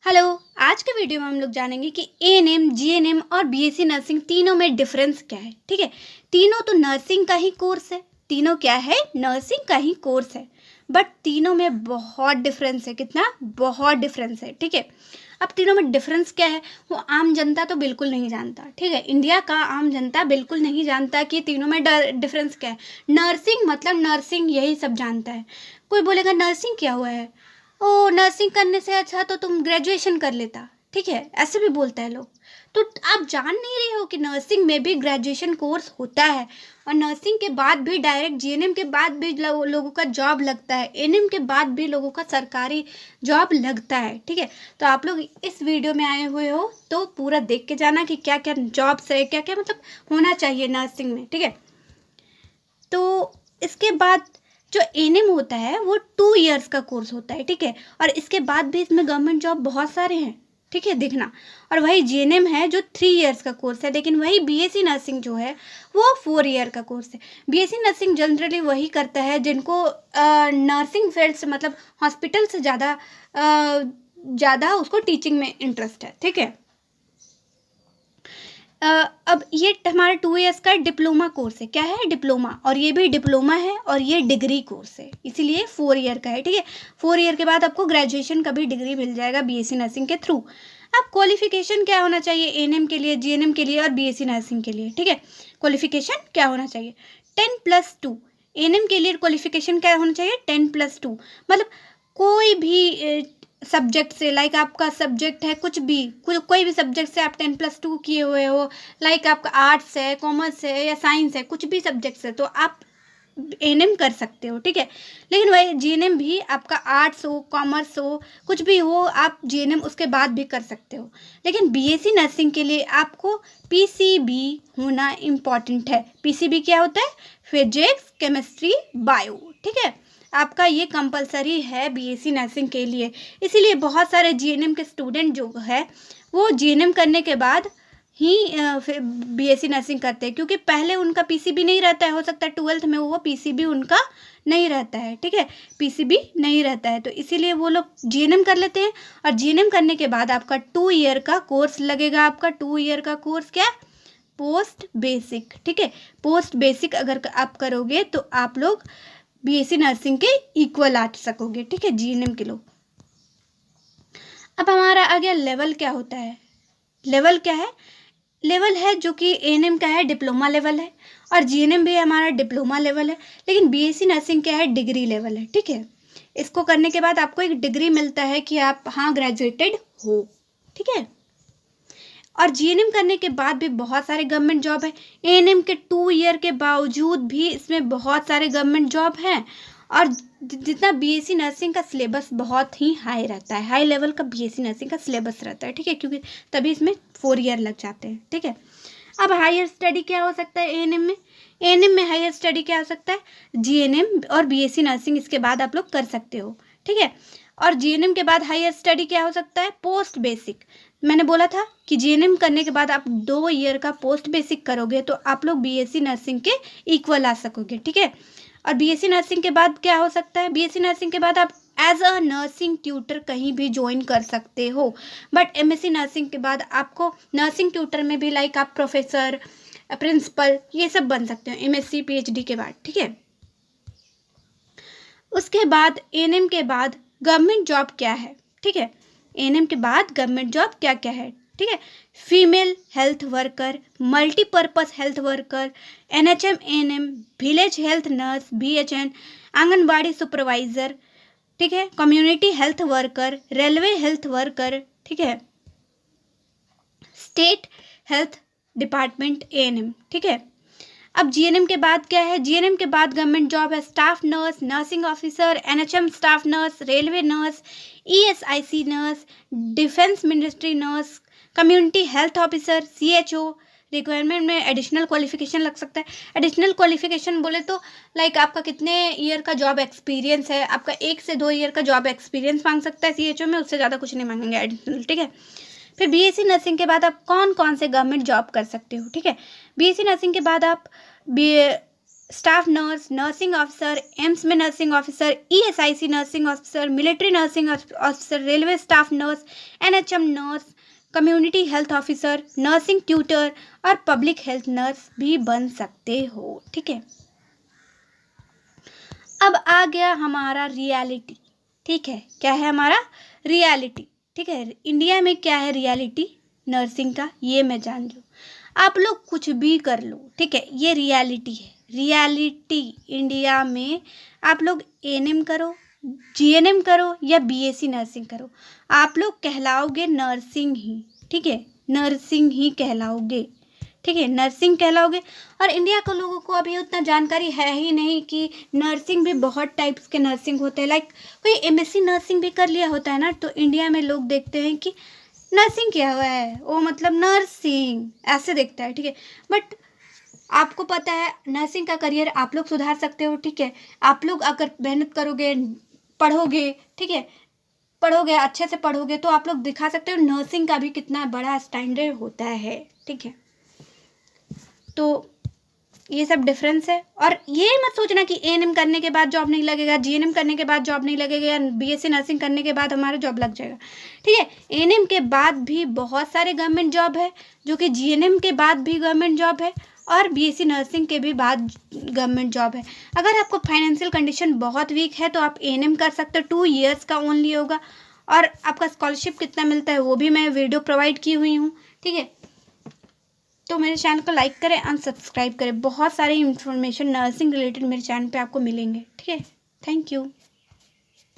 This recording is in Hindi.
हेलो। आज के वीडियो में हम लोग जानेंगे कि एएनएम, जीएनएम और बीएससी नर्सिंग तीनों में डिफरेंस क्या है। ठीक है, तीनों तो नर्सिंग का ही कोर्स है। तीनों क्या है? नर्सिंग का ही कोर्स है, बट तीनों में बहुत डिफरेंस है। कितना? बहुत डिफरेंस है। ठीक है, अब तीनों में डिफरेंस क्या है वो आम जनता तो बिल्कुल नहीं जानता। ठीक है, इंडिया का आम जनता बिल्कुल नहीं जानता कि तीनों में डिफरेंस क्या है। नर्सिंग मतलब नर्सिंग, यही सब जानता है। कोई बोलेगा नर्सिंग क्या हुआ है, ओ नर्सिंग करने से अच्छा तो तुम ग्रेजुएशन कर लेता। ठीक है, ऐसे भी बोलता है लोग। तो आप जान नहीं रहे हो कि नर्सिंग में भी ग्रेजुएशन कोर्स होता है, और नर्सिंग के बाद भी डायरेक्ट जीएनएम के बाद भी लोगों का जॉब लगता है, एएनएम के बाद भी लोगों का सरकारी जॉब लगता है। ठीक है, तो आप लोग इस वीडियो में आए हुए हो तो पूरा देख के जाना कि क्या क्या जॉब्स है, क्या क्या मतलब होना चाहिए नर्सिंग में। ठीक है, तो इसके बाद जो एएनएम होता है वो 2 इयर्स का कोर्स होता है। ठीक है, और इसके बाद भी इसमें गवर्नमेंट जॉब बहुत सारे हैं। ठीक है, देखना। और वही जीएनएम है जो 3 इयर्स का कोर्स है, लेकिन वही बीएससी नर्सिंग जो है वो 4 ईयर का कोर्स है। बीएससी नर्सिंग जनरली वही करता है जिनको नर्सिंग फील्ड से मतलब हॉस्पिटल से ज़्यादा उसको टीचिंग में इंटरेस्ट है। ठीक है, अब ये हमारा 2 इयर्स का डिप्लोमा कोर्स है। क्या है? डिप्लोमा। और ये भी डिप्लोमा है और ये डिग्री कोर्स है, इसीलिए 4 ईयर का है। ठीक है, 4 ईयर के बाद आपको ग्रेजुएशन का भी डिग्री मिल जाएगा बीएससी नर्सिंग के थ्रू। अब क्वालिफिकेशन क्या होना चाहिए एएनएम के लिए, जीएनएम के लिए और बीएससी नर्सिंग के लिए? ठीक है, क्वालिफिकेशन क्या होना चाहिए? 10+2। एएनएम के लिए क्वालिफिकेशन क्या होना चाहिए? 10+2। मतलब कोई भी सब्जेक्ट से, लाइक आपका सब्जेक्ट है कुछ भी, कोई भी सब्जेक्ट से आप 10+2 किए हुए हो, लाइक आपका आर्ट्स है, कॉमर्स है या साइंस है, कुछ भी सब्जेक्ट से, तो आप एएनएम कर सकते हो। ठीक है, लेकिन वही जीएनएम भी आपका आर्ट्स हो, कॉमर्स हो, कुछ भी हो, आप जीएनएम उसके बाद भी कर सकते हो। लेकिन बीएससी नर्सिंग के लिए आपको पीसीबी होना इम्पॉर्टेंट है। पीसीबी क्या होता है? Physics, chemistry, bio. ठीक है, आपका ये कंपलसरी है बीएससी नर्सिंग के लिए। इसीलिए बहुत सारे जीएनएम के स्टूडेंट जो है वो जीएनएम करने के बाद ही फिर बीएससी नर्सिंग करते हैं, क्योंकि पहले उनका पीसीबी नहीं रहता है। हो सकता है 12th में वो पीसीबी उनका नहीं रहता है। ठीक है, पीसीबी नहीं रहता है, तो इसीलिए वो लोग जीएनएम कर लेते हैं। और जीएनएम करने के बाद आपका 2 ईयर का कोर्स लगेगा। आपका 2 ईयर का कोर्स क्या? Post basic. ठीक है, पोस्ट बेसिक अगर आप करोगे तो आप लोग बीएससी नर्सिंग के इक्वल आ सकोगे। ठीक है, जीएनएम के लोग। अब हमारा आ गया लेवल। क्या होता है लेवल? क्या है? लेवल है जो कि एएनएम का है डिप्लोमा लेवल है, और जीएनएम भी हमारा डिप्लोमा लेवल है। लेकिन बीएससी नर्सिंग क्या है? डिग्री लेवल है। ठीक है, इसको करने के बाद आपको एक डिग्री मिलता है कि आप हाँ ग्रेजुएटेड हो। ठीक है, और जीएनएम करने के बाद भी बहुत सारे गवर्नमेंट जॉब है। एएनएम के 2 ईयर के बावजूद भी इसमें बहुत सारे गवर्नमेंट जॉब हैं। और जितना बीएससी नर्सिंग का सिलेबस बहुत ही हाई रहता है, हाई लेवल का बीएससी नर्सिंग का सिलेबस रहता है। ठीक है, क्योंकि तभी इसमें 4 ईयर लग जाते हैं। ठीक है, अब हायर स्टडी क्या हो सकता है एएनएम में? एएनएम में हायर स्टडी क्या हो सकता है? जीएनएम और बीएससी नर्सिंग इसके बाद आप लोग कर सकते हो। ठीक है, और जीएनएम के बाद हायर स्टडी क्या हो सकता है? Post basic. मैंने बोला था कि जीएनएम करने के बाद आप 2 ईयर का पोस्ट बेसिक करोगे तो आप लोग बीएससी नर्सिंग के इक्वल आ सकोगे। ठीक है, और बीएससी नर्सिंग के बाद क्या हो सकता है? बीएससी नर्सिंग के बाद आप एज अ नर्सिंग ट्यूटर कहीं भी ज्वाइन कर सकते हो। बट एमएससी नर्सिंग के बाद आपको नर्सिंग ट्यूटर में भी लाइक आप प्रोफेसर, प्रिंसिपल, ये सब बन सकते हो एमएससी पीएचडी के बाद। ठीक है, उसके बाद एएनएम के बाद गवर्नमेंट जॉब क्या है? ठीक है, एएनएम के बाद गवर्नमेंट जॉब क्या क्या है? ठीक है, female health worker, multipurpose health worker, NHM ANM, village health nurse BHN, anganwadi supervisor, ठीक है, community health worker, railway health worker, ठीक है, स्टेट हेल्थ डिपार्टमेंट एएनएम। ठीक है, अब जीएनएम के बाद क्या है? जीएनएम के बाद गवर्नमेंट जॉब है staff nurse, nursing officer, NHM staff nurse, railway nurse, ESIC nurse, defence ministry nurse, community health officer, CHO. Requirement में एडिशनल क्वालिफिकेशन लग सकता है। एडिशनल क्वालिफिकेशन बोले तो लाइक आपका कितने ईयर का जॉब एक्सपीरियंस है। आपका 1 से 2 ईयर का जॉब एक्सपीरियंस मांग सकता है सीएचओ में, उससे ज़्यादा कुछ नहीं मांगेंगे एडिशनल। ठीक है, फिर बीएससी नर्सिंग के बाद आप कौन कौन से गवर्नमेंट जॉब कर सकते हो? ठीक है, बीएससी नर्सिंग के बाद आप बी staff nurse, nursing officer, AIIMS में nursing officer, ESIC nursing officer, military nursing officer, railway staff nurse, NHM nurse, community health officer, nursing tutor और पब्लिक हेल्थ नर्स भी बन सकते हो। ठीक है, अब आ गया हमारा रियलिटी। ठीक है, क्या है हमारा रियलिटी। ठीक है, इंडिया में क्या है रियलिटी नर्सिंग का, ये मैं जान लूँ। आप लोग कुछ भी कर लो, ठीक है, ये रियलिटी है। रियलिटी इंडिया में आप लोग एएनएम करो, जीएनएम करो या बीएससी नर्सिंग करो, आप लोग कहलाओगे नर्सिंग ही। ठीक है, नर्सिंग ही कहलाओगे। ठीक है, नर्सिंग कहलाओगे। और इंडिया के लोगों को अभी उतना जानकारी है ही नहीं कि नर्सिंग भी बहुत टाइप्स के नर्सिंग होते हैं। लाइक कोई एमएससी नर्सिंग भी कर लिया होता है ना, तो इंडिया में लोग देखते हैं कि नर्सिंग क्या हुआ है, वो मतलब नर्सिंग ऐसे देखता है। ठीक है, बट आपको पता है नर्सिंग का करियर आप लोग सुधार सकते हो। ठीक है, आप लोग अगर मेहनत करोगे, पढ़ोगे, ठीक है, पढ़ोगे अच्छे से पढ़ोगे, तो आप लोग दिखा सकते हो नर्सिंग का भी कितना बड़ा स्टैंडर्ड होता है। ठीक है, तो ये सब डिफरेंस है। और ये मत सोचना कि एएनएम करने के बाद जॉब नहीं लगेगा, जीएनएम करने के बाद जॉब नहीं लगेगा, या बीएससी नर्सिंग करने के बाद हमारा जॉब लग जाएगा। ठीक है, एएनएम के बाद भी बहुत सारे गवर्नमेंट जॉब है, जो कि जीएनएम के बाद भी गवर्नमेंट जॉब है, और बीएससी नर्सिंग के भी बाद गवर्नमेंट जॉब है। अगर आपको फाइनेंशियल कंडीशन बहुत वीक है तो आप एएनएम कर सकते हो, 2 ईयर्स का ओनली होगा। और आपका स्कॉलरशिप कितना मिलता है वो भी मैं वीडियो प्रोवाइड की हुई हूँ। ठीक है, तो मेरे चैनल को लाइक करें और सब्सक्राइब करें। बहुत सारी इन्फॉर्मेशन नर्सिंग रिलेटेड मेरे चैनल पे आपको मिलेंगे। ठीक है, थैंक यू।